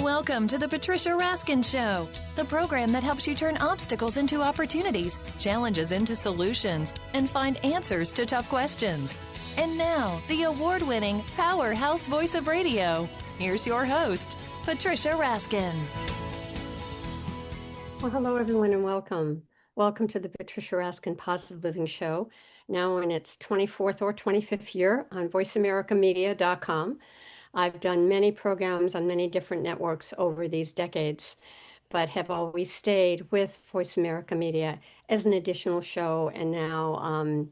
Welcome to the Patricia Raskin Show, the program that helps you turn obstacles into opportunities, challenges into solutions, and find answers to tough questions. And now, the award-winning powerhouse voice of radio. Here's your host, Patricia Raskin. Well, hello, everyone, and welcome. Welcome to the Patricia Raskin Positive Living Show, now in its 24th or 25th year on voiceamericamedia.com. I've done many programs on many different networks over these decades, but have always stayed with Voice America Media as an additional show, and now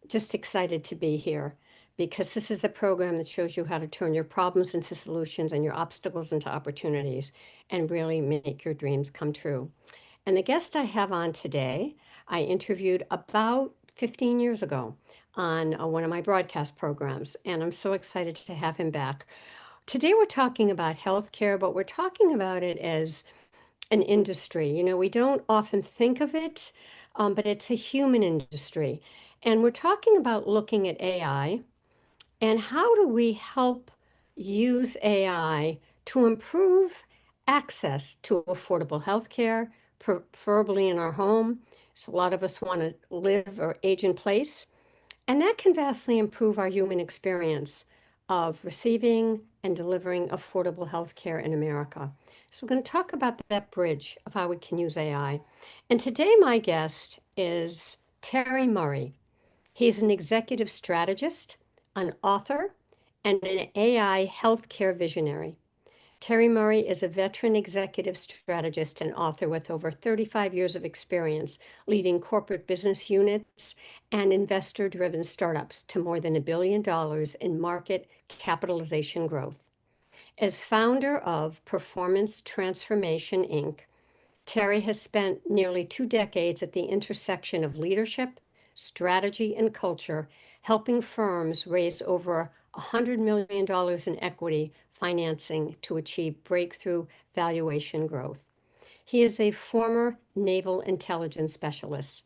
just excited to be here because this is the program that shows you how to turn your problems into solutions and your obstacles into opportunities and really make your dreams come true. And the guest I have on today, I interviewed about 15 years ago on one of my broadcast programs, and I'm so excited to have him back. Today we're talking about healthcare, but we're talking about it as an industry. You know, we don't often think of it, but it's a human industry. And we're talking about looking at AI and how do we help use AI to improve access to affordable healthcare, preferably in our home. So a lot of us want to live or age in place. And that can vastly improve our human experience of receiving and delivering affordable health care in America. So we're going to talk about that bridge of how we can use AI. And today my guest is Terry Murray. He's an executive strategist, an author, and an AI healthcare visionary. Terry Murray is a veteran executive strategist and author with over 35 years of experience leading corporate business units and investor-driven startups to more than $1 billion in market capitalization growth. As founder of Performance Transformation, Inc., Terry has spent nearly 2 decades at the intersection of leadership, strategy, and culture, helping firms raise over $100 million in equity financing to achieve breakthrough valuation growth. He is a former naval intelligence specialist,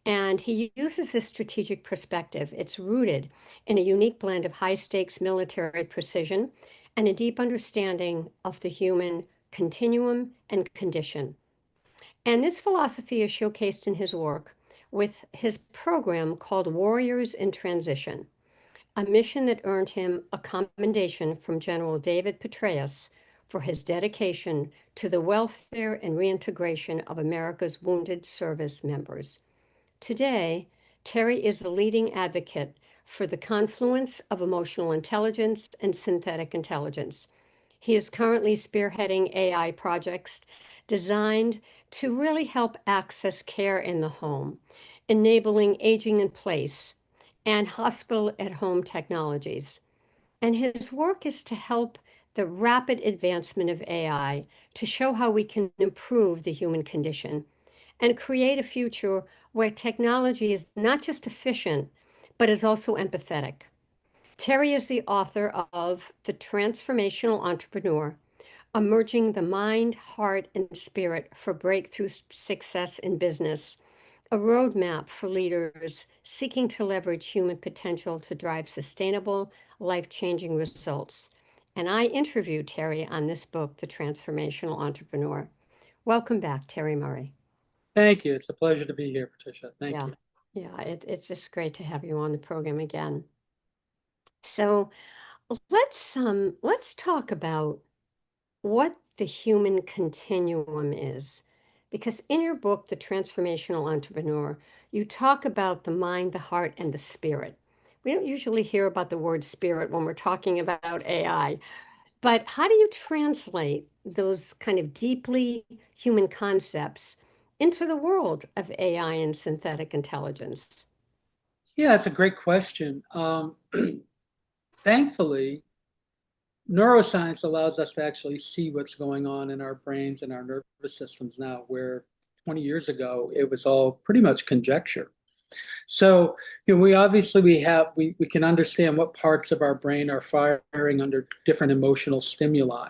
and he uses this strategic perspective. It's rooted in a unique blend of high-stakes military precision and a deep understanding of the human continuum and condition. And this philosophy is showcased in his work with his program called Warriors in Transition, a mission that earned him a commendation from General David Petraeus for his dedication to the welfare and reintegration of America's wounded service members. Today, Terry is the leading advocate for the confluence of emotional intelligence and synthetic intelligence. He is currently spearheading AI projects designed to really help access care in the home, enabling aging in place, and hospital at home technologies. And his work is to help the rapid advancement of AI to show how we can improve the human condition and create a future where technology is not just efficient, but is also empathetic. Terry is the author of The Transformational Entrepreneur, Emerging the Mind, Heart, and Spirit for Breakthrough Success in Business, a roadmap for leaders seeking to leverage human potential to drive sustainable, life-changing results. And I interviewed Terry on this book, The Transformational Entrepreneur. Welcome back, Terry Murray. Thank you. It's a pleasure to be here, Patricia. Thank you. Yeah, it's just great to have you on the program again. So let's talk about what the human continuum is. Because in your book, The Transformational Entrepreneur, you talk about the mind, the heart, and the spirit. We don't usually hear about the word spirit when we're talking about AI, but how do you translate those kind of deeply human concepts into the world of AI and synthetic intelligence? Yeah, it's a great question. Thankfully, neuroscience allows us to actually see what's going on in our brains and our nervous systems now, where 20 years ago, it was all pretty much conjecture. So, we obviously we can understand what parts of our brain are firing under different emotional stimuli.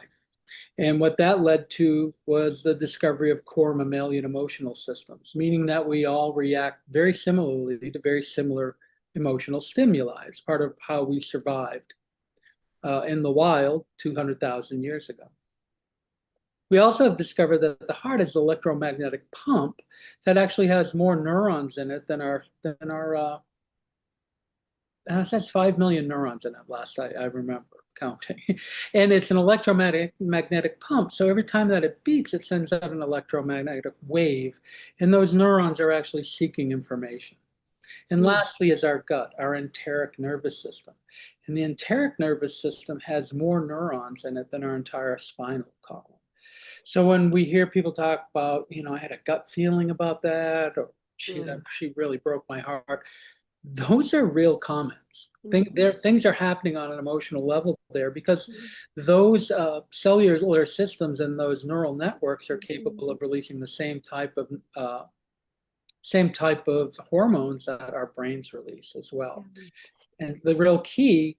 And what that led to was the discovery of core mammalian emotional systems, meaning that we all react very similarly to very similar emotional stimuli. It's part of how we survived in the wild 200,000 years ago. We also have discovered that the heart is an electromagnetic pump that actually has more neurons in it than our it has 5 million neurons in it, last I remember counting. And it's an electromagnetic pump. So every time that it beats, it sends out an electromagnetic wave. And those neurons are actually seeking information. And lastly is our gut, our enteric nervous system. And the enteric nervous system has more neurons in it than our entire spinal column. So when we hear people talk about, I had a gut feeling about that, or she really broke my heart, those are real comments. Things are happening on an emotional level there because those cellular systems and those neural networks are capable of releasing the same type of hormones that our brains release as well. And the real key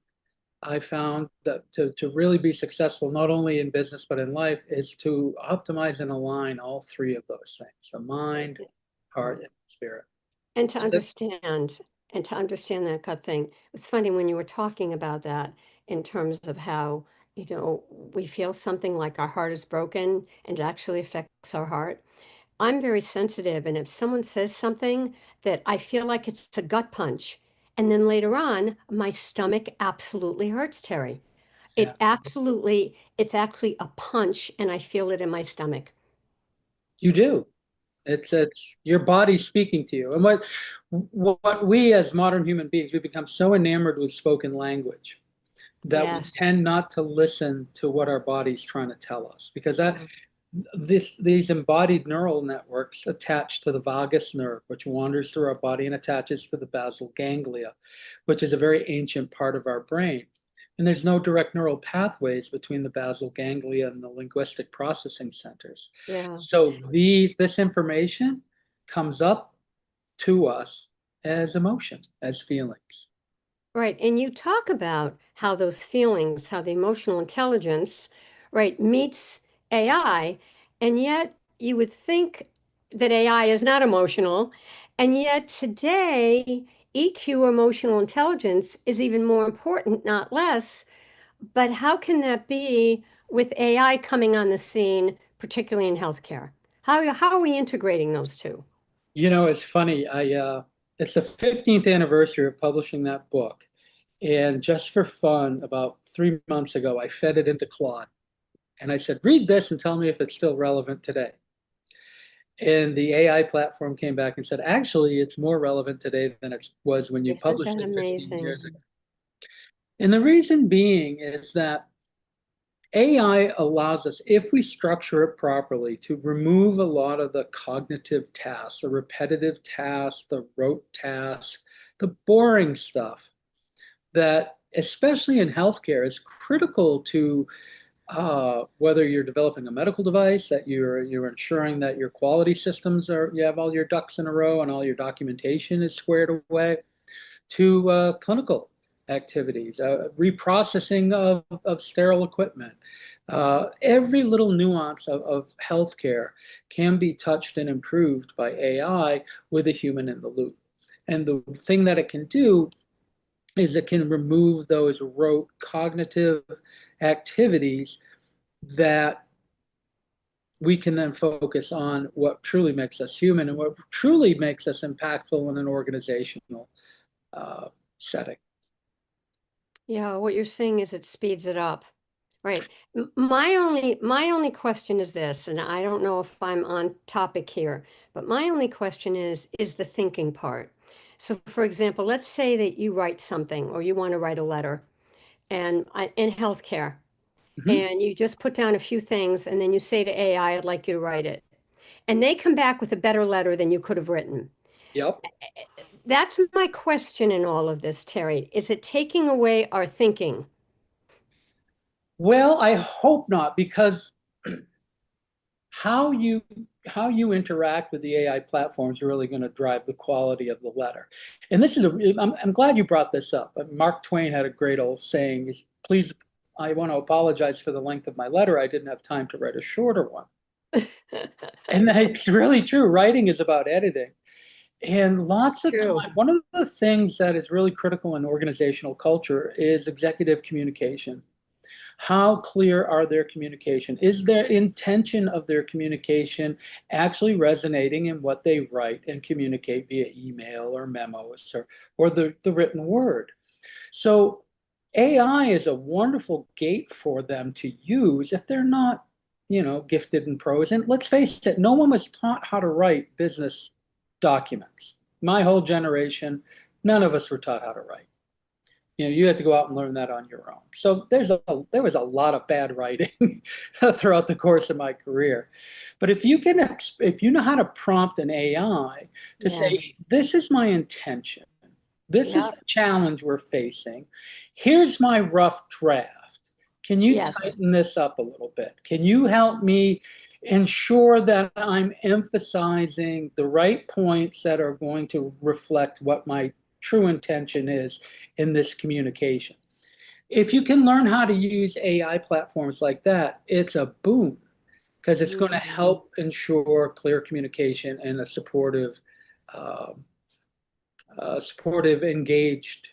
I found that to really be successful, not only in business but in life, is to optimize and align all three of those things: the mind, heart, and spirit. And to understand that gut thing. It was funny when you were talking about that in terms of how, we feel something like our heart is broken and it actually affects our heart. I'm very sensitive, and if someone says something that I feel like it's a gut punch, and then later on, my stomach absolutely hurts, Terry. Yeah, It's actually a punch, and I feel it in my stomach. you do. It's your body speaking to you. And what we as modern human beings, we become so enamored with spoken language that we Yes. tend not to listen to what our body's trying to tell us, because these embodied neural networks attach to the vagus nerve, which wanders through our body and attaches to the basal ganglia, which is a very ancient part of our brain. And there's no direct neural pathways between the basal ganglia and the linguistic processing centers. Yeah. So this information comes up to us as emotion, as feelings. Right. And you talk about how those feelings, how the emotional intelligence, right, meets AI. And yet you would think that AI is not emotional. And yet today, EQ, emotional intelligence, is even more important, not less. But how can that be with AI coming on the scene, particularly in healthcare? How are we integrating those two? It's funny. It's the 15th anniversary of publishing that book. And just for fun, about 3 months ago, I fed it into Claude. And I said, read this and tell me if it's still relevant today. And the AI platform came back and said, actually, it's more relevant today than it was when you Isn't published that it 15 amazing? years ago. And the reason being is that AI allows us, if we structure it properly, to remove a lot of the cognitive tasks, the repetitive tasks, the rote tasks, the boring stuff that, especially in healthcare, is critical to whether you're developing a medical device, that you're ensuring that your quality systems you have all your ducks in a row and all your documentation is squared away, to clinical activities, reprocessing of sterile equipment. Every little nuance of healthcare can be touched and improved by AI with a human in the loop. And the thing that it can do is it can remove those rote cognitive activities that we can then focus on what truly makes us human and what truly makes us impactful in an organizational setting. Yeah, what you're saying is it speeds it up. Right. My only question is this, and I don't know if I'm on topic here, but my only question is the thinking part. So for example, let's say that you write something or you want to write a letter in healthcare, Mm-hmm. and you just put down a few things and then you say to AI, I'd like you to write it. And they come back with a better letter than you could have written. Yep. That's my question in all of this, Terry. Is it taking away our thinking? Well, I hope not, because how you how you interact with the AI platforms are really going to drive the quality of the letter. And this is I'm glad you brought this up. Mark Twain had a great old saying, please, I want to apologize for the length of my letter. I didn't have time to write a shorter one. And that's really true. Writing is about editing. And lots of True. time, one of the things that is really critical in organizational culture is executive communication. How clear are their communication? Is their intention of their communication actually resonating in what they write and communicate via email or memos or the written word? So AI is a wonderful gate for them to use if they're not, gifted in prose. And let's face it, no one was taught how to write business documents. My whole generation, none of us were taught how to write. You had to go out and learn that on your own. So there was a lot of bad writing throughout the course of my career. But if you know how to prompt an AI to say, Yes. this is my intention, this is Yeah. the challenge we're facing, here's my rough draft. Can you Yes. tighten this up a little bit? Can you help me ensure that I'm emphasizing the right points that are going to reflect what my true intention is in this communication? If you can learn how to use AI platforms like that, it's a boom because it's going to Mhm. help ensure clear communication and a uh, supportive, engaged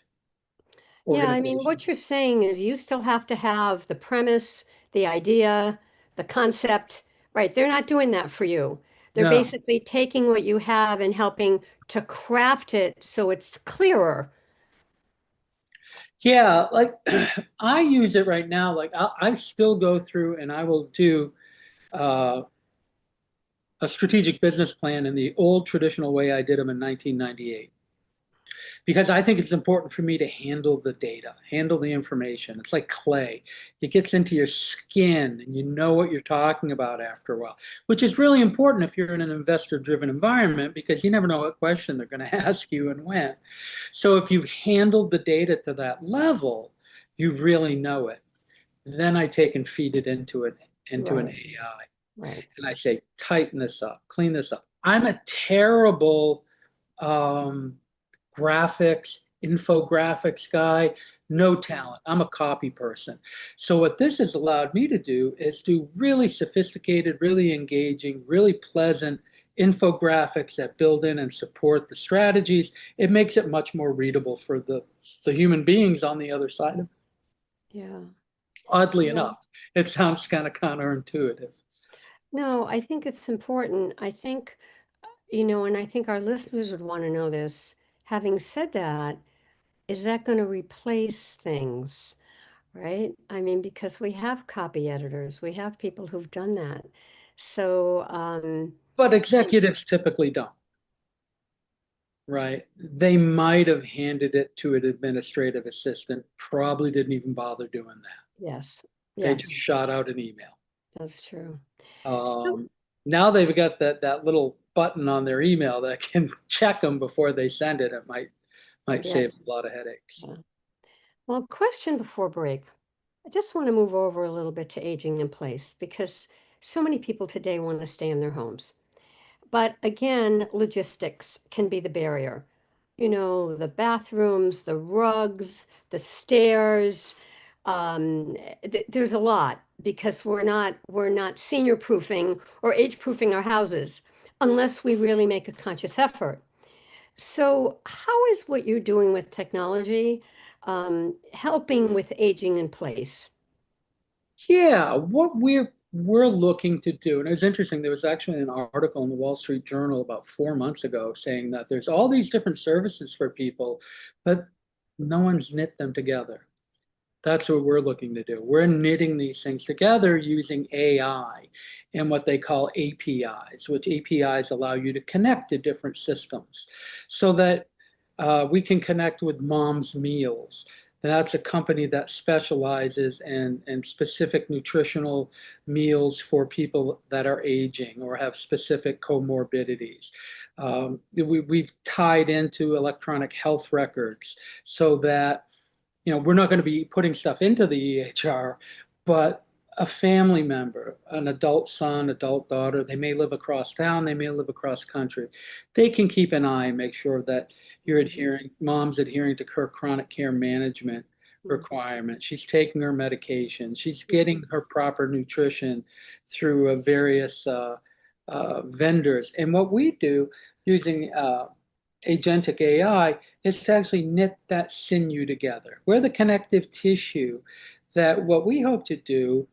Yeah, I mean, organization. what you're saying is you still have to have the premise, the idea, the concept, right? They're not doing that for you. They're No. basically taking what you have and helping to craft it so it's clearer. Yeah, like I use it right now. Like I still go through and I will do uh, a strategic business plan in the old traditional way I did them in 1998. Because I think it's important for me to handle the data, handle the information. It's like clay. It gets into your skin and you know what you're talking about after a while, which is really important if you're in an investor-driven environment because you never know what question they're going to ask you and when. So if you've handled the data to that level, you really know it. Then I take and feed it into an Right, AI right. and I say, tighten this up, clean this up. I'm a terrible um, graphics, infographics guy, no talent. I'm a copy person. So what this has allowed me to do is do really sophisticated, really engaging, really pleasant infographics that build in and support the strategies. It makes it much more readable for the human beings on the other side of it. Yeah. Oddly Yeah. enough, it sounds kind of counterintuitive. No, I think it's important. I think, and I think our listeners would want to know this. Having said that, is that going to replace things? Right? I mean, because we have copy editors, we have people who've done that. So, But and executives typically don't, right? They might have handed it to an administrative assistant, probably didn't even bother doing that. yes, They just yes, shot out an email. that's true. So, Um, Now they've got that little button on their email that can check them before they send it. It might save yes. a lot of headaches. Yeah. Well, question before break. I just want to move over a little bit to aging in place because so many people today want to stay in their homes. But again, logistics can be the barrier. The bathrooms, the rugs, the stairs. There's a lot because we're not senior proofing or age proofing our houses unless we really make a conscious effort. So, how is what you're doing with technology helping with aging in place? Yeah, what we're looking to do, and it was interesting. There was actually an article in the Wall Street Journal about 4 months ago saying that there's all these different services for people, but no one's knit them together. That's what we're looking to do. We're knitting these things together using AI and what they call APIs, which APIs allow you to connect to different systems so that we can connect with Mom's Meals. That's a company that specializes in specific nutritional meals for people that are aging or have specific comorbidities. We've tied into electronic health records so that we're not going to be putting stuff into the EHR, but a family member, an adult son, adult daughter, they may live across town, they may live across country. They can keep an eye and make sure that mom's adhering to her chronic care management requirement. She's taking her medication. She's getting her proper nutrition through various vendors. And what we do using agentic AI is to actually knit that sinew together. We're the connective tissue that what we hope to do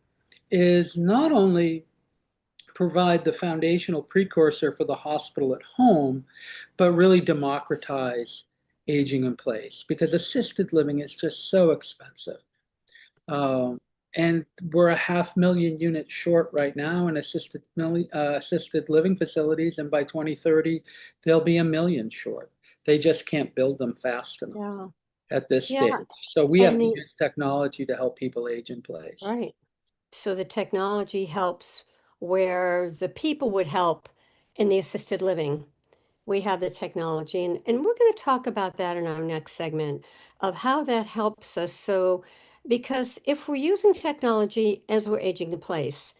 is not only provide the foundational precursor for the hospital at home, but really democratize aging in place because assisted living is just so expensive. Um, and we're 500,000 units short right now in assisted living facilities, and by 2030, they'll be 1 million short. They just can't build them fast enough Yeah. at this Yeah. stage. So we have And to the, use technology to help people age in place. right. So the technology helps where the people would help in the assisted living. We have the technology, and we're going to talk about that in our next segment of how that helps us. So, because if we're using technology as we're aging in place,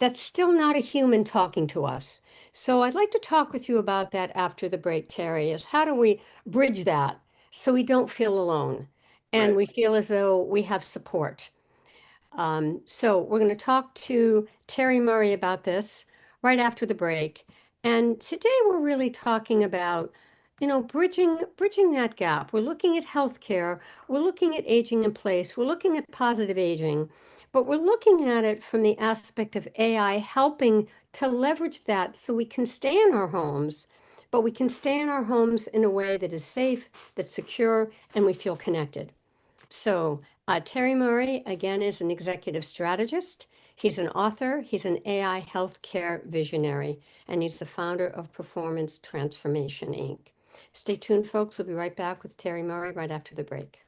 that's still not a human talking to us. So, I'd like to talk with you about that after the break, Terry, is how do we bridge that so we don't feel alone and Right. we feel as though we have support? So we're going to talk to Terry Murray about this right after the break. And today we're really talking about, bridging that gap. We're looking at healthcare, we're looking at aging in place, we're looking at positive aging, but we're looking at it from the aspect of AI helping to leverage that so we can stay in our homes, but we can stay in our homes in a way that is safe, that's secure, and we feel connected. So, Terry Murray, again, is an executive strategist. He's an author, he's an AI healthcare visionary, and he's the founder of Performance Transformation, Inc. Stay tuned, folks. We'll be right back with Terry Murray right after the break.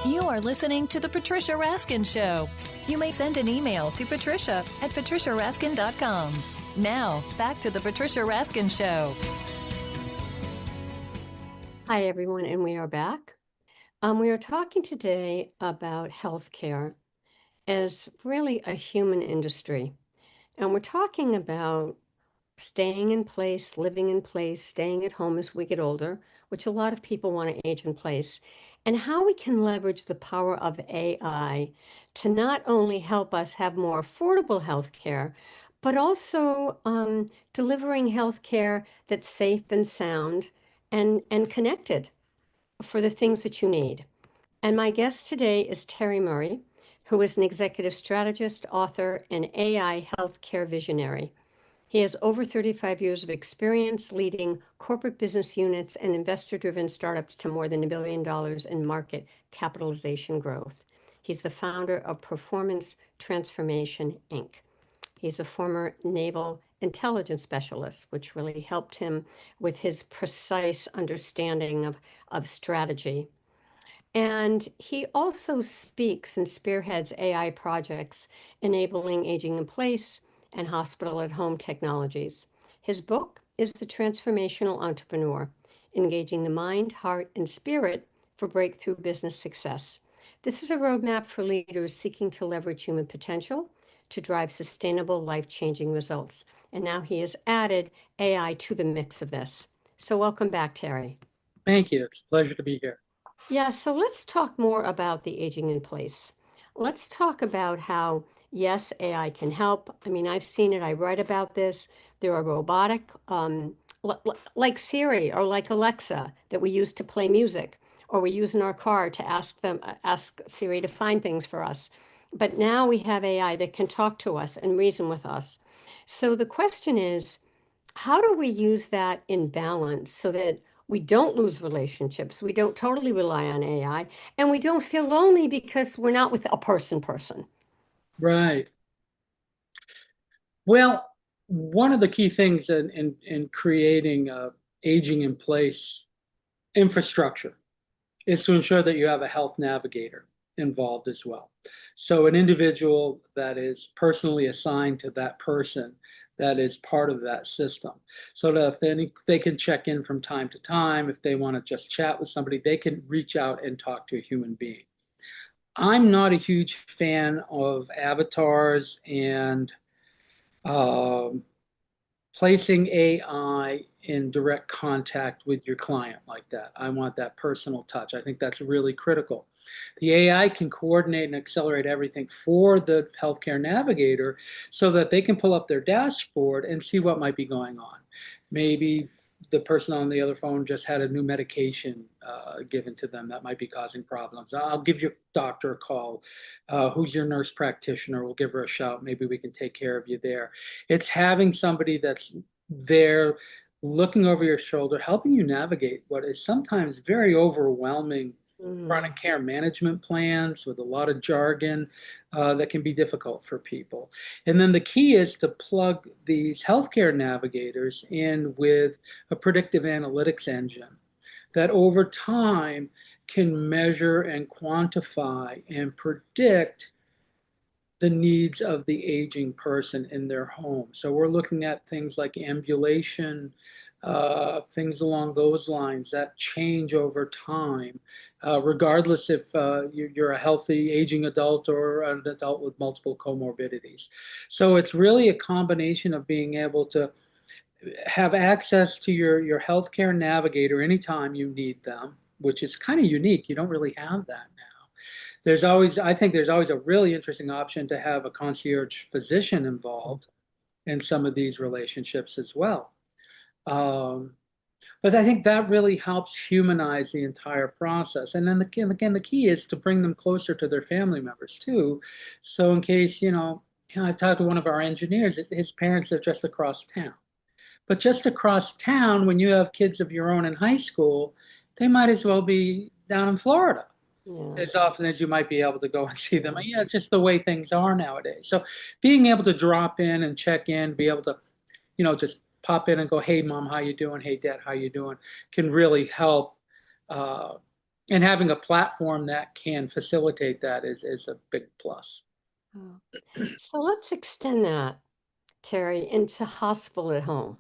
You are listening to The Patricia Raskin Show. You may send an email to patricia@patriciaraskin.com. Now, back to The Patricia Raskin Show. Hi, everyone, and we are back. We are talking today about healthcare as really a human industry. And we're talking about staying in place, living in place, staying at home as we get older, which a lot of people want to age in place, and how we can leverage the power of AI to not only help us have more affordable health care, but also delivering health care that's safe and sound and connected for the things that you need. And my guest today is Terry Murray, who is an executive strategist, author, and AI healthcare visionary. He has over 35 years of experience leading corporate business units and investor-driven startups to more than $1 billion in market capitalization growth. He's the founder of Performance Transformation, Inc. He's a former naval intelligence specialist, which really helped him with his precise understanding of strategy. And he also speaks and spearheads AI projects enabling aging in place and hospital at home technologies. His book is The Transformational Entrepreneur, Engaging the Mind, Heart, and Spirit for Breakthrough Business Success. This is a roadmap for leaders seeking to leverage human potential to drive sustainable, life-changing results. And now he has added AI to the mix of this. So welcome back, Terry. Thank you. It's a pleasure to be here. Yeah, so let's talk more about the aging in place. Let's talk about how, yes, AI can help. I mean, I've seen it, I write about this. There are robotic, like Siri or like Alexa, that we use to play music, or we use in our car to ask Siri to find things for us. But now we have AI that can talk to us and reason with us. So the question is, how do we use that in balance so that we don't lose relationships, we don't totally rely on AI, and we don't feel lonely because we're not with a person? Right. Well, one of the key things in creating aging in place infrastructure is to ensure that you have a health navigator involved as well. So an individual that is personally assigned to that person that is part of that system. So that if they can check in from time to time, if they want to just chat with somebody, they can reach out and talk to a human being. I'm not a huge fan of avatars and um, placing AI in direct contact with your client like that. I want that personal touch. I think that's really critical. The AI can coordinate and accelerate everything for the healthcare navigator so that they can pull up their dashboard and see what might be going on. Maybe the person on the other phone just had a new medication given to them that might be causing problems. I'll give your doctor a call. Who's your nurse practitioner? We'll give her a shout. Maybe we can take care of you there. It's having somebody that's there looking over your shoulder, helping you navigate what is sometimes very overwhelming chronic care management plans with a lot of jargon that can be difficult for people. And then the key is to plug these healthcare navigators in with a predictive analytics engine that over time can measure and quantify and predict the needs of the aging person in their home. So we're looking at things like ambulation, things along those lines that change over time, regardless if you're a healthy aging adult or an adult with multiple comorbidities. So it's really a combination of being able to have access to your healthcare navigator anytime you need them, which is kind of unique. You don't really have that now. I think there's always a really interesting option to have a concierge physician involved in some of these relationships as well. Um, but I think that really helps humanize the entire process. And then again, the key is to bring them closer to their family members too. So in case, I've talked to one of our engineers, his parents are just across town. But just across town, when you have kids of your own in high school, they might as well be down in Florida as often as you might be able to go and see them. Yeah, it's just the way things are nowadays. So being able to drop in and check in, be able to, just pop in and go, hey, mom, how you doing? Hey, dad, how you doing? Can really help. And having a platform that can facilitate that is a big plus. So let's extend that, Terry, into hospital at home.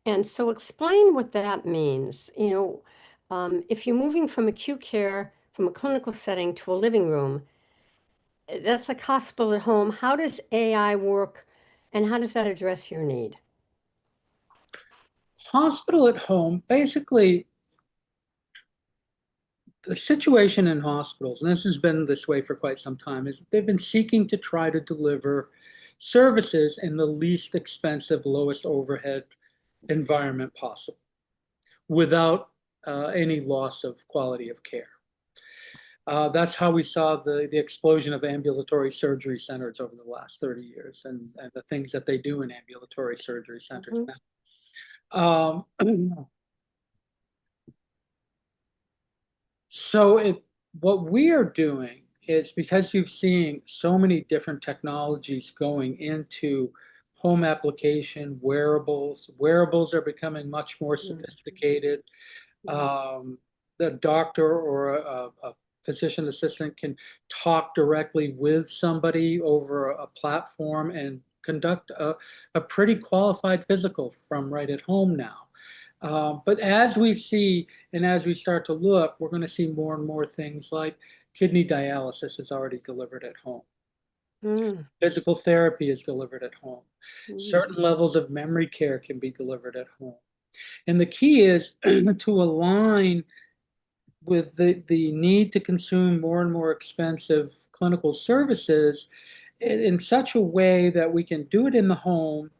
And so explain what that means. If you're moving from acute care, from a clinical setting to a living room, that's like hospital at home. How does AI work and how does that address your need? Hospital at home, basically, the situation in hospitals, and this has been this way for quite some time, is they've been seeking to try to deliver services in the least expensive, lowest overhead environment possible without any loss of quality of care. That's how we saw the explosion of ambulatory surgery centers over the last 30 years and the things that they do in ambulatory surgery centers Mhm. now. So what we are doing is because you've seen so many different technologies going into home application, wearables. Wearables are becoming much more sophisticated. Um, the doctor or a physician assistant can talk directly with somebody over a platform and conduct a pretty qualified physical from right at home now. But as we see and as we start to look, we're going to see more and more things like kidney dialysis is already delivered at home. Mm. Physical therapy is delivered at home. Mm. Certain levels of memory care can be delivered at home. And the key is to align with the need to consume more and more expensive clinical services in such a way that we can do it in the home.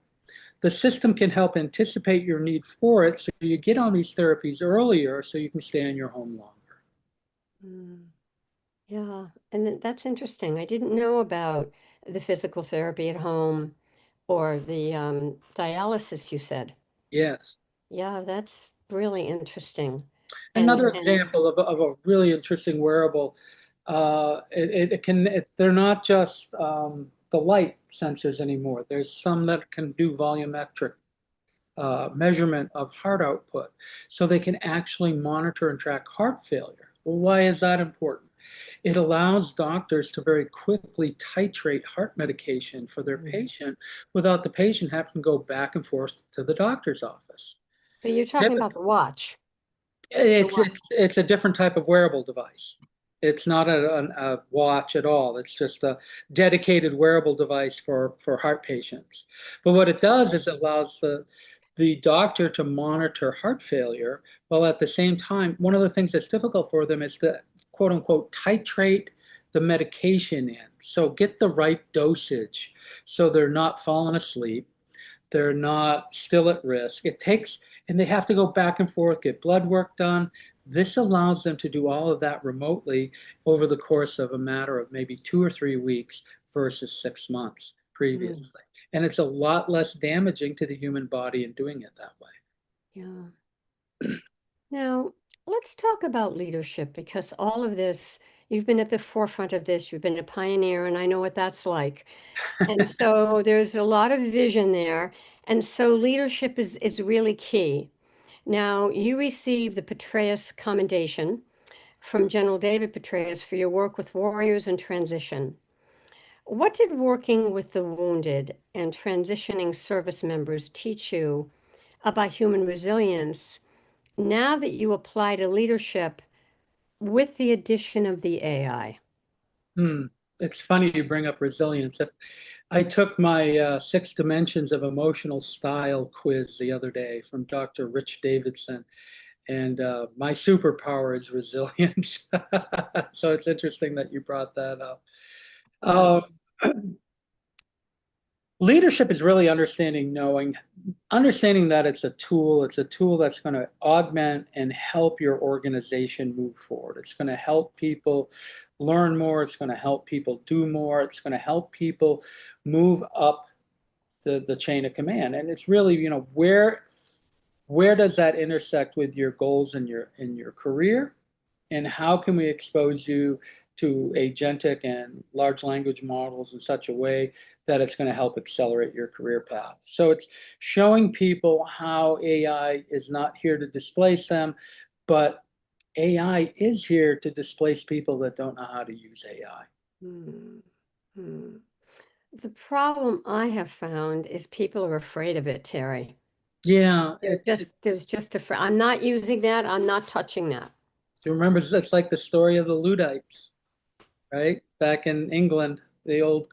The system can help anticipate your need for it so you get on these therapies earlier so you can stay in your home longer. Mm. Yeah, and that's interesting. I didn't know about the physical therapy at home or the dialysis you said. Yes. Yeah, that's really interesting. Another And example of a really interesting wearable, they're not just the light sensors anymore. There's some that can do volumetric measurement of heart output. So they can actually monitor and track heart failure. Well, why is that important? It allows doctors to very quickly titrate heart medication for their Mm. patient without the patient having to go back and forth to the doctor's office. But you're talking about the watch. The watch. It's a different type of wearable device. It's not a watch at all. It's just a dedicated wearable device for heart patients. But what it does is it allows the doctor to monitor heart failure, while at the same time, one of the things that's difficult for them is to quote unquote titrate the medication in. So get the right dosage so they're not falling asleep, they're not still at risk. It takes, and they have to go back and forth, get blood work done. This allows them to do all of that remotely over the course of a matter of maybe 2 or 3 weeks versus 6 months previously. Mm. And it's a lot less damaging to the human body in doing it that way. Yeah. Now, let's talk about leadership because all of this, you've been at the forefront of this, you've been a pioneer, and I know what that's like. And so there's a lot of vision there. And so leadership is really key. Now, you received the Petraeus Commendation from General David Petraeus for your work with warriors in transition. What did working with the wounded and transitioning service members teach you about human resilience now that you apply to leadership with the addition of the AI? Hmm. It's funny you bring up resilience. If I took my 6 dimensions of emotional style quiz the other day from Dr. Rich Davidson, and my superpower is resilience. So it's interesting that you brought that up. Yeah. Uh, Leadership is really understanding that it's a tool. It's a tool that's going to augment and help your organization move forward. It's going to help people learn more. It's going to help people do more. It's going to help people move up the chain of command. And it's really, where does that intersect with your goals in your career? And how can we expose you to agentic and large language models in such a way that it's going to help accelerate your career path? So it's showing people how AI is not here to displace them, but AI is here to displace people that don't know how to use AI. Hmm. Hmm. The problem I have found is people are afraid of it, Terry. Yeah, There's just a, I'm not using that, I'm not touching that. you remember it's like the story of the Luddites, right? Back in England, the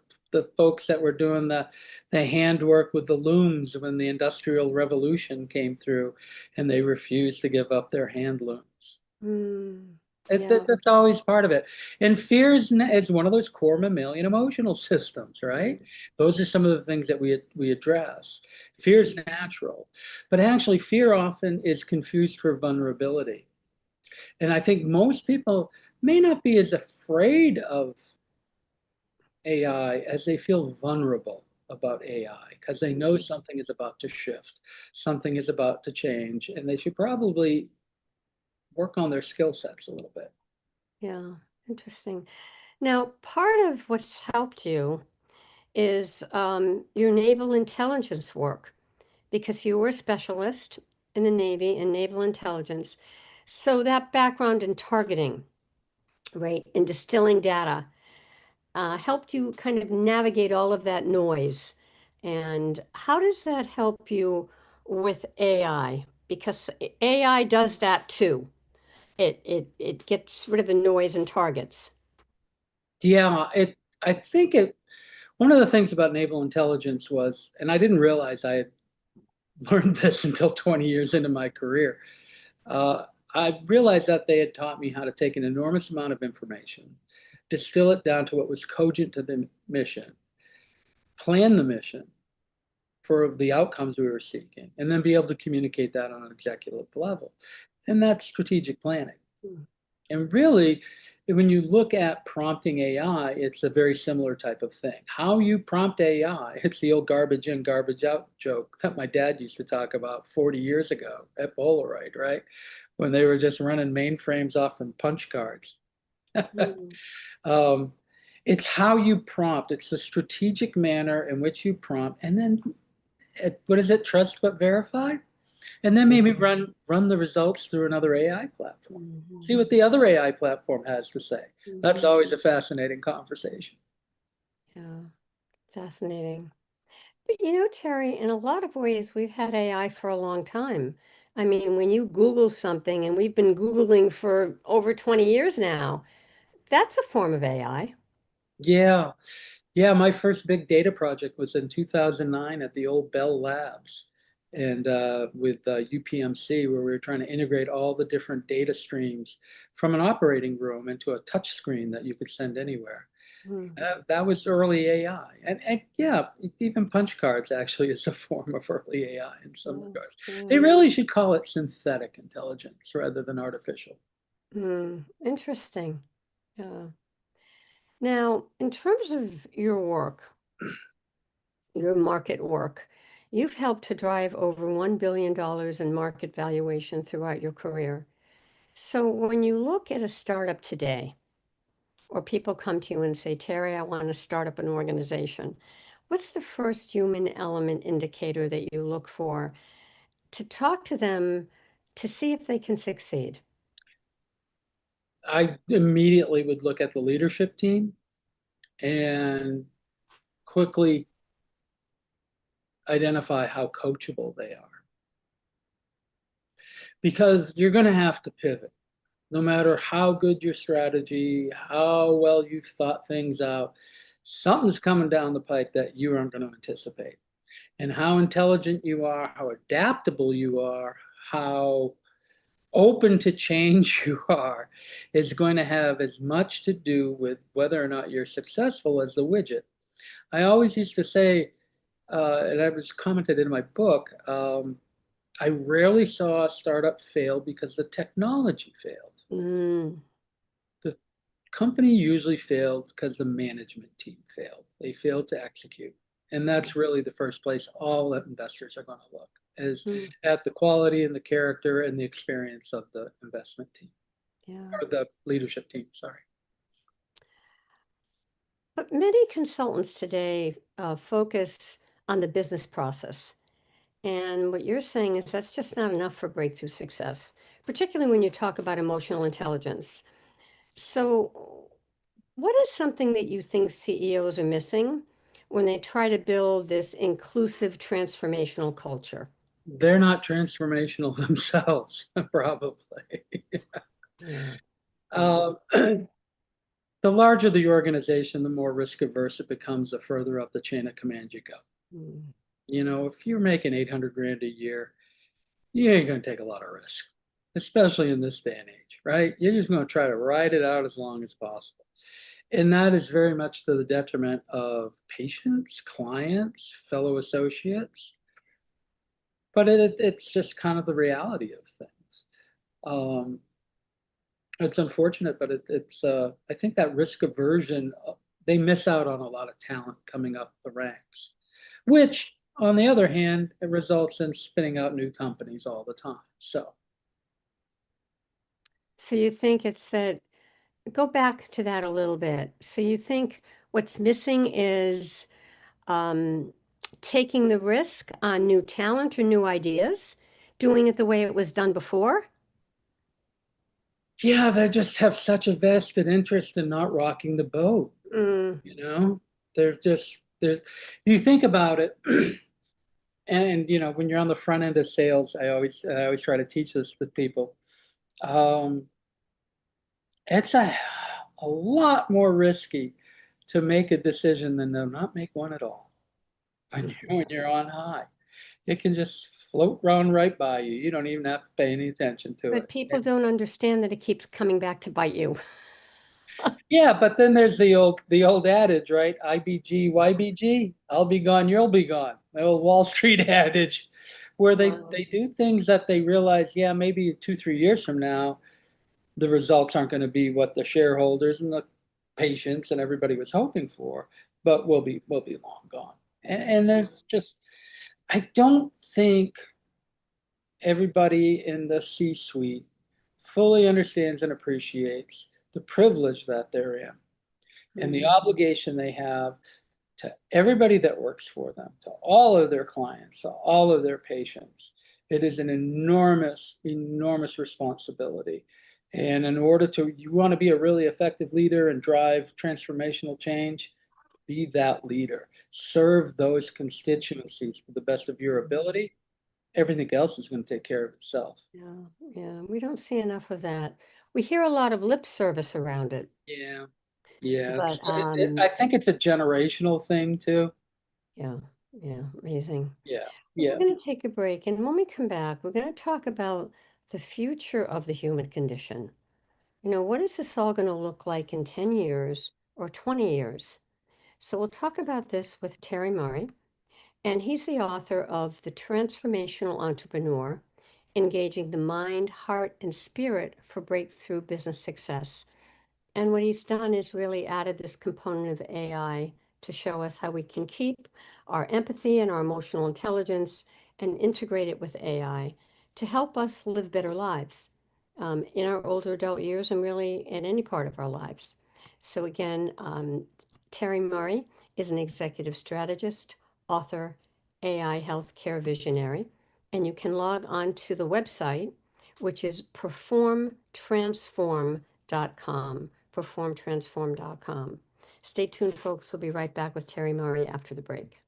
folks that were doing the handwork with the looms when the Industrial Revolution came through, and they refused to give up their hand looms. Hmm. Yeah. That's always part of it. And fear is one of those core mammalian emotional systems, right? Those are some of the things that we address. Fear is natural, but actually, fear often is confused for vulnerability. And I think most people may not be as afraid of AI as they feel vulnerable about AI because they know something is about to shift, something is about to change, and they should probably work on their skill sets a little bit. Yeah, interesting. Now, part of what's helped you is your naval intelligence work because you were a specialist in the Navy in naval intelligence. So that background in targeting, right, and distilling data helped you kind of navigate all of that noise. And how does that help you with AI? Because AI does that too. It gets rid of the noise and targets. Yeah, I think one of the things about naval intelligence was, and I didn't realize I had learned this until 20 years into my career. Uh, I realized that they had taught me how to take an enormous amount of information, distill it down to what was cogent to the mission, plan the mission for the outcomes we were seeking, and then be able to communicate that on an executive level. And that's strategic planning. And really, when you look at prompting AI, it's a very similar type of thing. How you prompt AI, it's the old garbage in, garbage out joke that my dad used to talk about 40 years ago at Polaroid, right? When they were just running mainframes off from punch cards. Mm. um, it's how you prompt, it's the strategic manner in which you prompt, and then what is it? Trust but verify? And then maybe run the results through another AI platform. See what the other AI platform has to say. That's always a fascinating conversation. Yeah, fascinating. But Terry, in a lot of ways, we've had AI for a long time. I mean, when you Google something, and we've been Googling for over 20 years now, that's a form of AI. Yeah. Yeah. My first big data project was in 2009 at the old Bell Labs and with UPMC, where we were trying to integrate all the different data streams from an operating room into a touch screen that you could send anywhere. Mm. That was early AI. And yeah, even punch cards actually is a form of early AI in some Yeah, regards. yeah. They really should call it synthetic intelligence rather than artificial. Interesting. Yeah. Now, in terms of your work, your market work, you've helped to drive over $1 billion in market valuation throughout your career. So when you look at a startup today, or people come to you and say, Terry, I want to start up an organization, what's the first human element indicator that you look for to talk to them to see if they can succeed? I immediately would look at the leadership team and quickly identify how coachable they are. Because you're going to have to pivot. No matter how good your strategy, how well you've thought things out, something's coming down the pike that you aren't going to anticipate. And how intelligent you are, how adaptable you are, how open to change you are is going to have as much to do with whether or not you're successful as the widget. I always used to say, and I was commented in my book, I rarely saw a startup fail because the technology failed. Mm, The company usually failed because the management team failed. They failed to execute. And that's really the first place all that investors are going to look is mm, at the quality and the character and the experience of the investment team yeah. or the leadership team, sorry. But many consultants today focus on the business process. And what you're saying is that's just not enough for breakthrough success, particularly when you talk about emotional intelligence. So, what is something that you think CEOs are missing when they try to build this inclusive transformational culture? They're not transformational themselves, probably. Yeah. Yeah. uh, the larger the organization, the more risk averse it becomes, the further up the chain of command you go. Mm. You know, if you're making 800 grand a year, you ain't going to take a lot of risk, especially in this day and age, right? You're just going to try to ride it out as long as possible. And that is very much to the detriment of patients, clients, fellow associates. But it's just kind of the reality of things. Um, It's unfortunate, but it's I think that risk aversion, they miss out on a lot of talent coming up the ranks, which on the other hand, it results in spinning out new companies all the time. So So you think it's that, go back to that a little bit. So you think what's missing is um, taking the risk on new talent or new ideas, doing it the way it was done before? yeah, they just have such a vested interest in not rocking the boat, Mm, you know? There's you think about it, and when you're on the front end of sales, I always try to teach this to people. Um, it's a lot more risky to make a decision than to not make one at all when you're on high. It can just float round right by you. You don't even have to pay any attention to but it. people don't understand that it keeps coming back to bite you. Yeah, but then there's the old adage, right? IBG, YBG, I'll be gone, you'll be gone. The old Wall Street adage, where they Wow. they do things that they realize, yeah, maybe 2, 3 years from now, the results aren't going to be what the shareholders and the patients and everybody was hoping for, but we'll be long gone. And there's just, I don't think everybody in the C-suite fully understands and appreciates the privilege that they're in and the Mm. obligation they have to everybody that works for them, to all of their clients, to all of their patients. It is an enormous, enormous responsibility. And you want to be a really effective leader and drive transformational change, be that leader. Serve those constituencies to the best of your ability. Everything else is going to take care of itself. Yeah, yeah, we don't see enough of that. We hear a lot of lip service around it, Yeah, yeah. but I think it's a generational thing too. yeah, yeah, amazing. Yeah, Well, we're yeah. going to take a break, and when we come back, we're going to talk about the future of the human condition. What is this all going to look like in 10 years or 20 years? So we'll talk about this with Terry Murray, and he's the author of The Transformational Entrepreneur, Engaging the Mind, Heart, and Spirit for Breakthrough Business Success. And what he's done is really added this component of AI to show us how we can keep our empathy and our emotional intelligence and integrate it with AI to help us live better lives in our older adult years and really in any part of our lives. So, again, Terry Murray is an executive strategist, author, AI healthcare visionary, and you can log on to the website, which is performtransform.com. Stay tuned, folks. We'll be right back with Terry Murray after the break.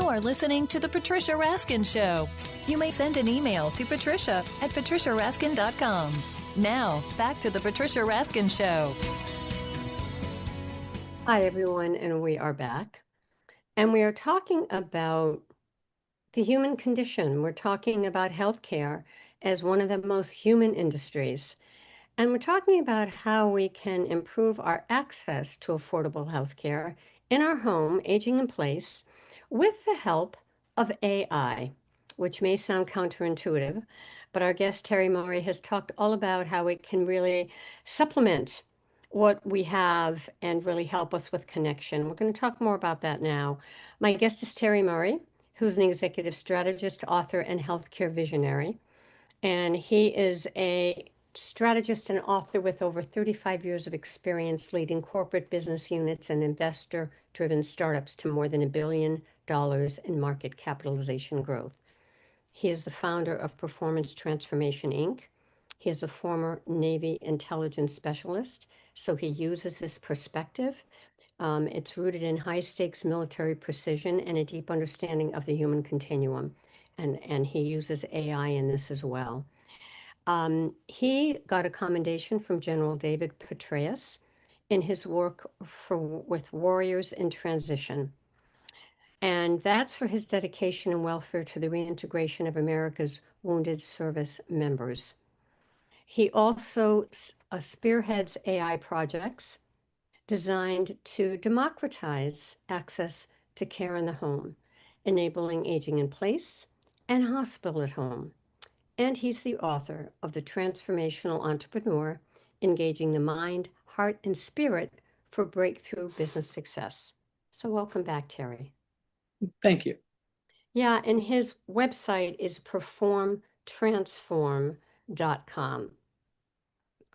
You're listening to The Patricia Raskin Show. You may send an email to patricia@patriciaraskin.com. Now, back to The Patricia Raskin Show. Hi, everyone, and we are back. And we are talking about the human condition. We're talking about healthcare as one of the most human industries. And we're talking about how we can improve our access to affordable healthcare in our home, aging in place, with the help of AI, which may sound counterintuitive, but our guest Terry Murray has talked all about how it can really supplement what we have and really help us with connection. We're going to talk more about that now. My guest is Terry Murray, who's an executive strategist, author, and healthcare visionary. And he is a strategist and author with over 35 years of experience leading corporate business units and investor-driven startups to more than $1 billion in market capitalization growth. He is the founder of Performance Transformation, Inc. He is a former Navy intelligence specialist, so he uses this perspective. It's rooted in high-stakes military precision and a deep understanding of the human continuum, and he uses AI in this as well. He got a commendation from General David Petraeus in his work with Warriors in Transition. And that's for his dedication and welfare to the reintegration of America's wounded service members. He also spearheads AI projects designed to democratize access to care in the home, enabling aging in place and hospital at home. And he's the author of The Transformational Entrepreneur, Engaging the Mind, Heart, and Spirit for Breakthrough Business Success. So welcome back, Terry. Thank you. Yeah, and his website is performtransform.com.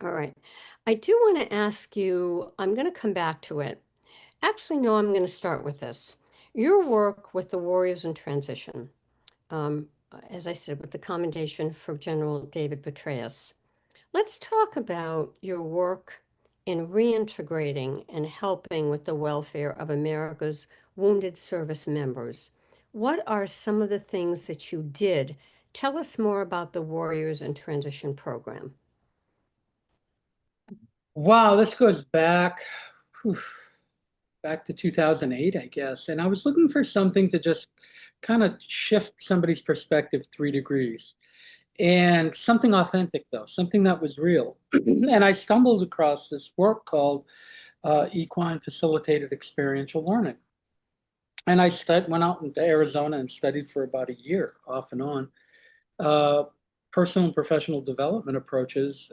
All right. I do want to ask you, I'm going to come back to it. Actually, no, I'm going to start with this. Your work with the Warriors in Transition, as I said, with the commendation for General David Petraeus. Let's talk about your work in reintegrating and helping with the welfare of America's wounded service members. What are some of the things that you did? Tell us more about the Warriors in Transition program. Wow, this goes back, back to 2008, I guess. And I was looking for something to just kind of shift somebody's perspective 3 degrees. And something authentic, though, something that was real. And I stumbled across this work called Equine Facilitated Experiential Learning. And I went out into Arizona and studied for about a year, off and on, personal and professional development approaches,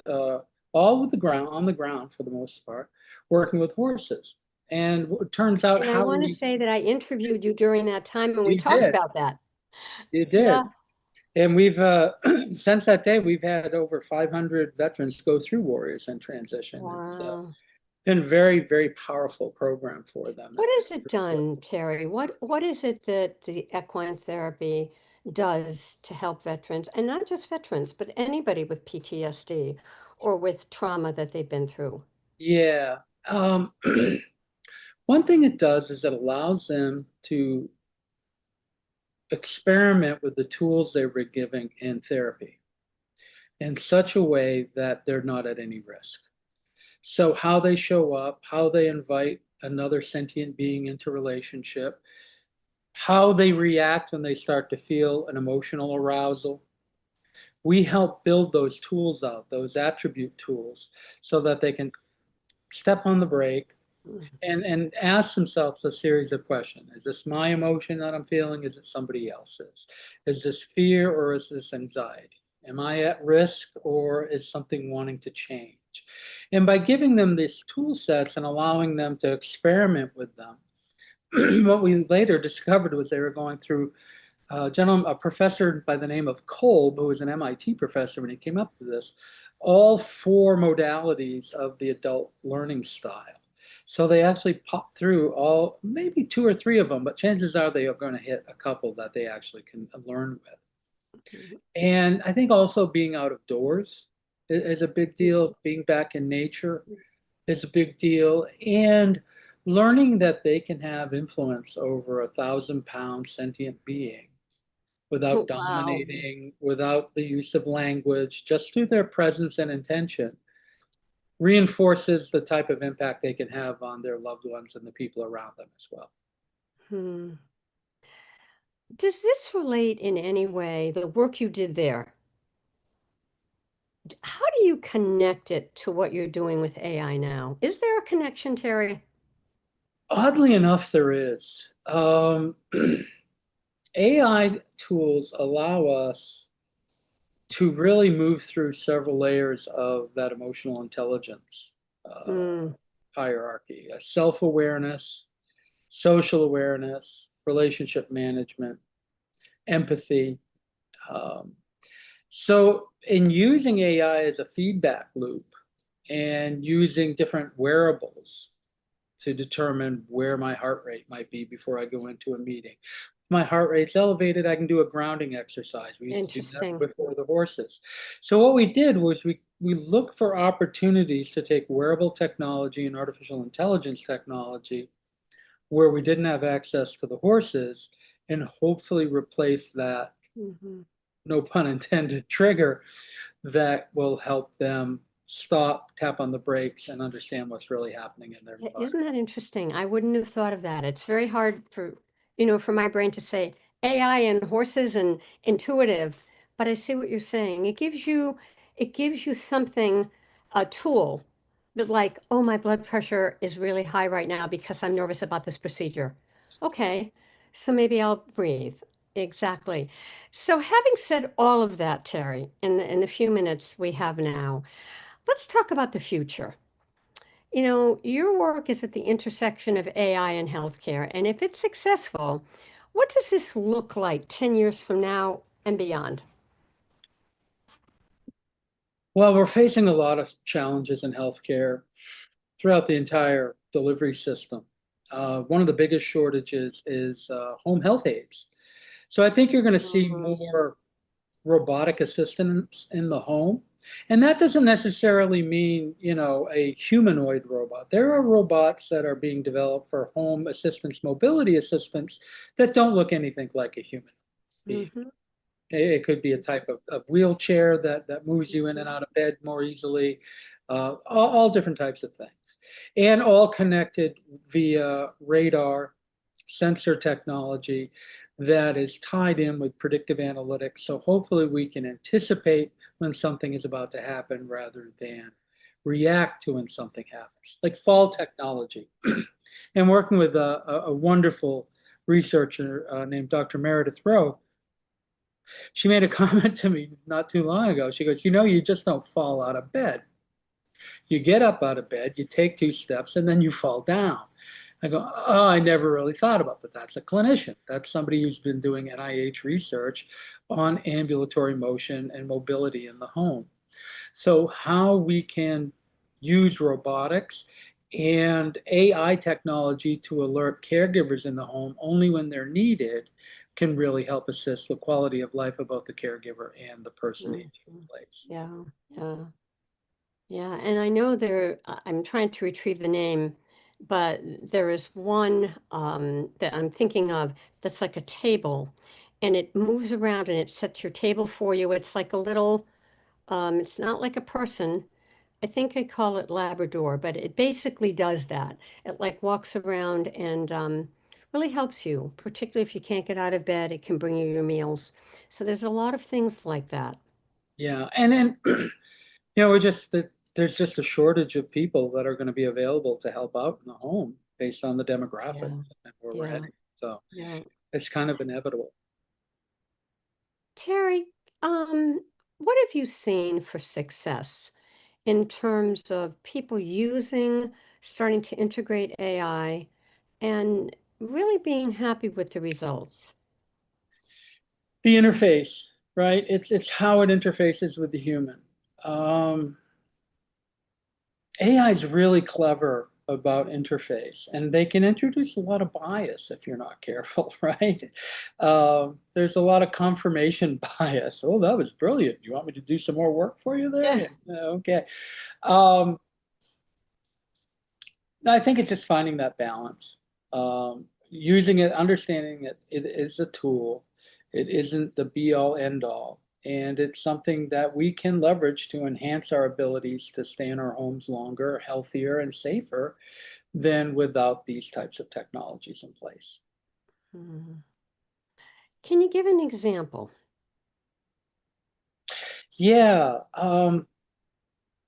all with on the ground for the most part, working with horses. And it turns out And I want to say that I interviewed you during that time and we talked about that. You did. Yeah. And we've, since that day, we've had over 500 veterans go through Warriors in Transition. Wow. It's been very, very powerful program for them. What has it done, Terry? What is it that the equine therapy does to help veterans, and not just veterans, but anybody with PTSD or with trauma that they've been through? Yeah. One thing it does is it allows them to experiment with the tools they were giving in therapy in such a way that they're not at any risk. So how they show up, how they invite another sentient being into relationship, how they react when they start to feel an emotional arousal. We help build those tools out, those attribute tools, so that they can step on the brake and ask themselves a series of questions. Is this my emotion that I'm feeling? Is it somebody else's? Is this fear or is this anxiety? Am I at risk or is something wanting to change? And by giving them these tool sets and allowing them to experiment with them, what we later discovered was they were going through a professor by the name of Kolb, who was an MIT professor when he came up with this, all 4 modalities of the adult learning style. So they actually popped through maybe 2 or 3 of them, but chances are they are going to hit a couple that they actually can learn with. And I think also being out of doors is a big deal. Being back in nature is a big deal. And learning that they can have influence over 1,000-pound sentient being without Wow. dominating, without the use of language, just through their presence and intention, reinforces the type of impact they can have on their loved ones and the people around them as well. Hmm. Does this relate in any way, the work you did there? How do you connect it to what you're doing with AI now? Is there a connection, Terry? Oddly enough, there is. AI tools allow us to really move through several layers of that emotional intelligence Mm, hierarchy, self-awareness, social awareness, relationship management, empathy. Um, so in using AI as a feedback loop and using different wearables to determine where my heart rate might be before I go into a meeting. If my heart rate's elevated, I can do a grounding exercise. We used to do that interesting. before the horses. So what we did was we looked for opportunities to take wearable technology and artificial intelligence technology where we didn't have access to the horses and hopefully replace that, Mhm. no pun intended, trigger that will help them stop, tap on the brakes, and understand what's really happening in their Yeah, environment. isn't that interesting? I wouldn't have thought of that. It's very hard for my brain to say AI and horses and intuitive, but I see what you're saying. It gives you something, a tool, but like, oh, my blood pressure is really high right now because I'm nervous about this procedure. Okay, so maybe I'll breathe. Exactly. So having said all of that, Terry, in the few minutes we have now, let's talk about the future. Your work is at the intersection of AI and healthcare, and if it's successful, what does this look like 10 years from now and beyond? Well, we're facing a lot of challenges in healthcare throughout the entire delivery system. One of the biggest shortages is home health aides. So I think you're going to see Mhm. more robotic assistants in the home. And that doesn't necessarily mean, a humanoid robot. There are robots that are being developed for home assistance, mobility assistants that don't look anything like a human being. Mhm. It could be a type of wheelchair that moves you in and Mhm. out of bed more easily, all different types of things. And all connected via radar sensor technology that is tied in with predictive analytics. So hopefully we can anticipate when something is about to happen rather than react to when something happens, like fall technology. And working with a wonderful researcher named Dr. Meredith Rowe, she made a comment to me not too long ago. She goes, you just don't fall out of bed. You get up out of bed, you take 2 steps, and then you fall down. I go, oh, I never really thought about, but that's a clinician. That's somebody who's been doing NIH research on ambulatory motion and mobility in the home. So how we can use robotics and AI technology to alert caregivers in the home only when they're needed can really help assist the quality of life of both the caregiver and the person aging in Mhm. place. Yeah, yeah, yeah. And I know I'm trying to retrieve the name, but there is one that I'm thinking of that's like a table and it moves around and it sets your table for you. It's like a little, it's not like a person. I think I call it Labrador, but it basically does that. It like walks around and really helps you, particularly if you can't get out of bed. It can bring you your meals. So there's a lot of things like that. Yeah, and then we're just there's just a shortage of people that are going to be available to help out in the home based on the demographics Yeah, and where we're yeah, heading. So yeah. it's kind of inevitable. Terry, what have you seen for success in terms of people starting to integrate AI and really being happy with the results? The interface, right? It's how it interfaces with the human. Um, AI is really clever about interface, and they can introduce a lot of bias if you're not careful, right? There's a lot of confirmation bias. Oh, that was brilliant. You want me to do some more work for you there? Yeah. Yeah, okay. Um, I think it's just finding that balance, using it, understanding that it is a tool. It isn't the be all end all. And it's something that we can leverage to enhance our abilities to stay in our homes longer, healthier, and safer than without these types of technologies in place. Mhm. Can you give an example? Yeah,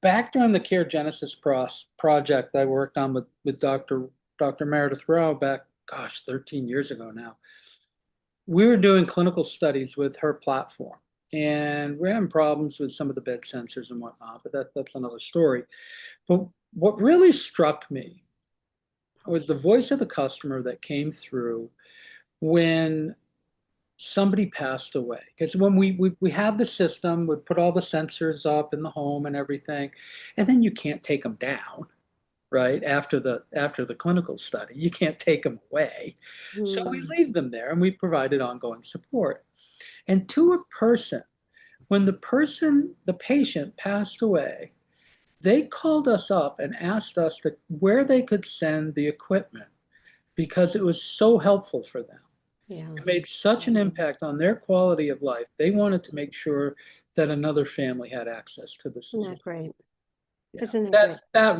back during the Care Genesis project I worked on with Dr. Meredith Rowe back, gosh, 13 years ago now, we were doing clinical studies with her platform. And we're having problems with some of the bed sensors and whatnot, but that's another story. But what really struck me was the voice of the customer that came through when somebody passed away. Because when we had the system, we put all the sensors up in the home and everything, and then you can't take them down, right? After the clinical study, you can't take them away. So we Hmm. leave them there and we provided ongoing support. And to a person, when the patient passed away, they called us up and asked us where they could send the equipment because it was so helpful for them. Yeah. It made such an impact on their quality of life. They wanted to make sure that another family had access to this Isn't as that well. great? Yeah, Isn't that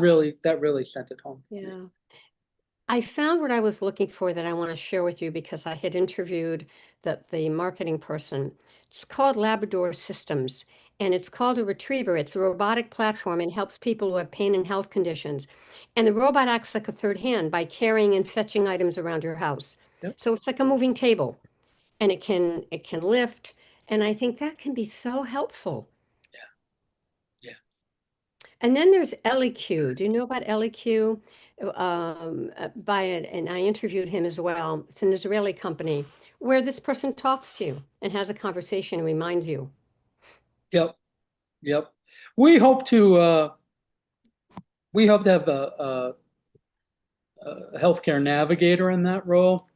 great? that really sent it home for me. Yeah. I found what I was looking for that I want to share with you because I had interviewed the marketing person. It's called Labrador Systems, and it's called a retriever. It's a robotic platform and helps people who have pain and health conditions. And the robot acts like a third hand by carrying and fetching items around your house. Yep. So it's like a moving table, and it can lift, and I think that can be so helpful. Yeah. Yeah. And then there's EliQ. Do you know about EliQ? By it, and I interviewed him as well. It's an Israeli company where this person talks to you and has a conversation and reminds you. Yep. Yep. We hope to uh, we hope to have a healthcare navigator in that role,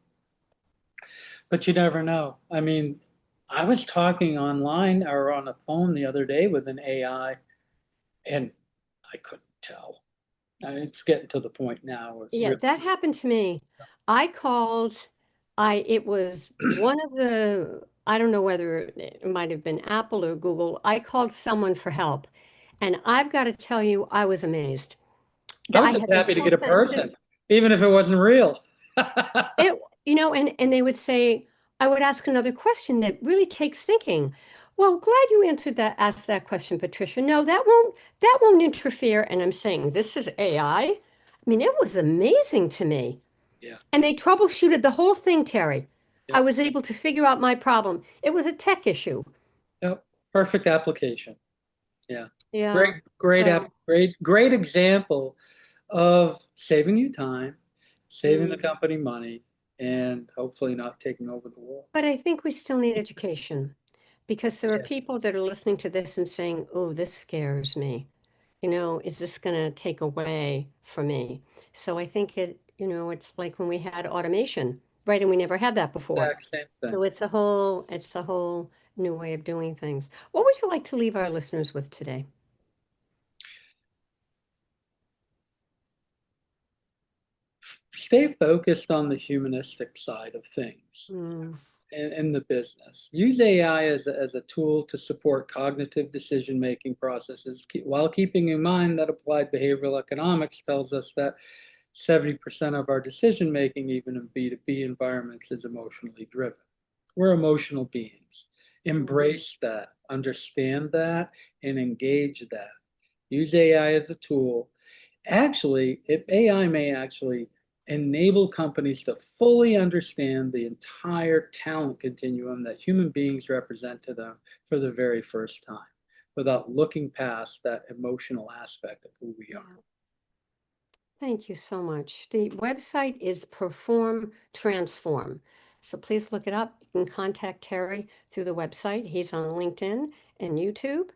but you never know. I mean, I was talking online or on a phone the other day with an AI, and I couldn't tell. I mean, it's getting to the point now. It's Yeah, really that happened to me. I called, it was one of the, I don't know whether it might have been Apple or Google. I called someone for help. And I've got to tell you, I was amazed. I was I just had the happy to full get a person, sentences. even if it wasn't real. It, and they would say, I would ask another question that really takes thinking. Well, glad you answered that, asked that question, Patricia. No, that won't interfere. And I'm saying, this is AI. I mean, it was amazing to me. Yeah. And they troubleshooted the whole thing, Terry. I Yep. was able to figure out my problem. It was a tech issue. Yep. Perfect application. Yeah. Yeah. So, Great example of saving you time, saving the mm. company money, and hopefully not taking over the world. But I think we still need education because there are Yeah. people that are listening to this and saying, oh, this scares me. Is this going to take away from me? So I think it's like when we had automation, right? And we never had that before. Exact same thing. So it's a whole new way of doing things. What would you like to leave our listeners with today? Stay focused on the humanistic side of things Mm, in the business. Use AI as a tool to support cognitive decision-making processes while keeping in mind that applied behavioral economics tells us that 70% of our decision-making, even in B2B environments, is emotionally driven. We're emotional beings. mm, Embrace that, understand that, and engage that. Use AI as a tool. Actually, if AI may actually enable companies to fully understand the entire talent continuum that human beings represent to them for the very first time without looking past that emotional aspect of who we are. yeah. Thank you so much. The website is Perform Transform. So please look it up. You can contact Terry through the website. He's on LinkedIn and YouTube.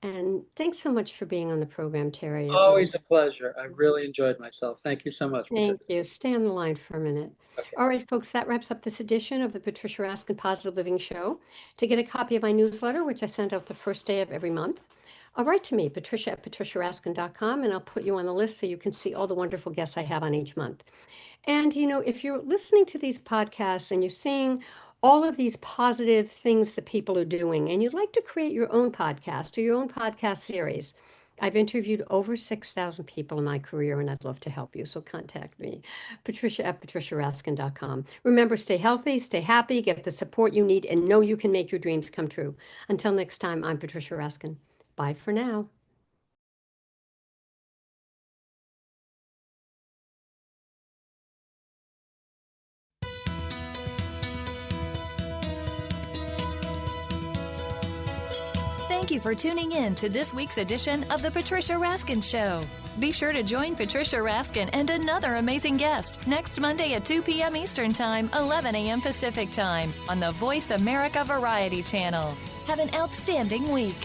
And thanks so much for being on the program, Terry. It was Always a pleasure. I really enjoyed myself. Thank you so much, Patricia. Thank you. Stay on the line for a minute. Okay. All right, folks, that wraps up this edition of the Patricia Raskin Positive Living Show. To get a copy of my newsletter, which I send out the first day of every month, write to me, Patricia at patriciaraskin.com, and I'll put you on the list so you can see all the wonderful guests I have on each month. And, if you're listening to these podcasts and you're seeing all of these positive things that people are doing, and you'd like to create your own podcast or your own podcast series, I've interviewed over 6,000 people in my career, and I'd love to help you. So contact me, Patricia at patriciaraskin.com. Remember, stay healthy, stay happy, get the support you need, and know you can make your dreams come true. Until next time, I'm Patricia Raskin. Bye for now. Thank you for tuning in to this week's edition of The Patricia Raskin Show. Be sure to join Patricia Raskin and another amazing guest next Monday at 2 p.m. Eastern Time, 11 a.m. Pacific Time on the Voice America Variety Channel. Have an outstanding week.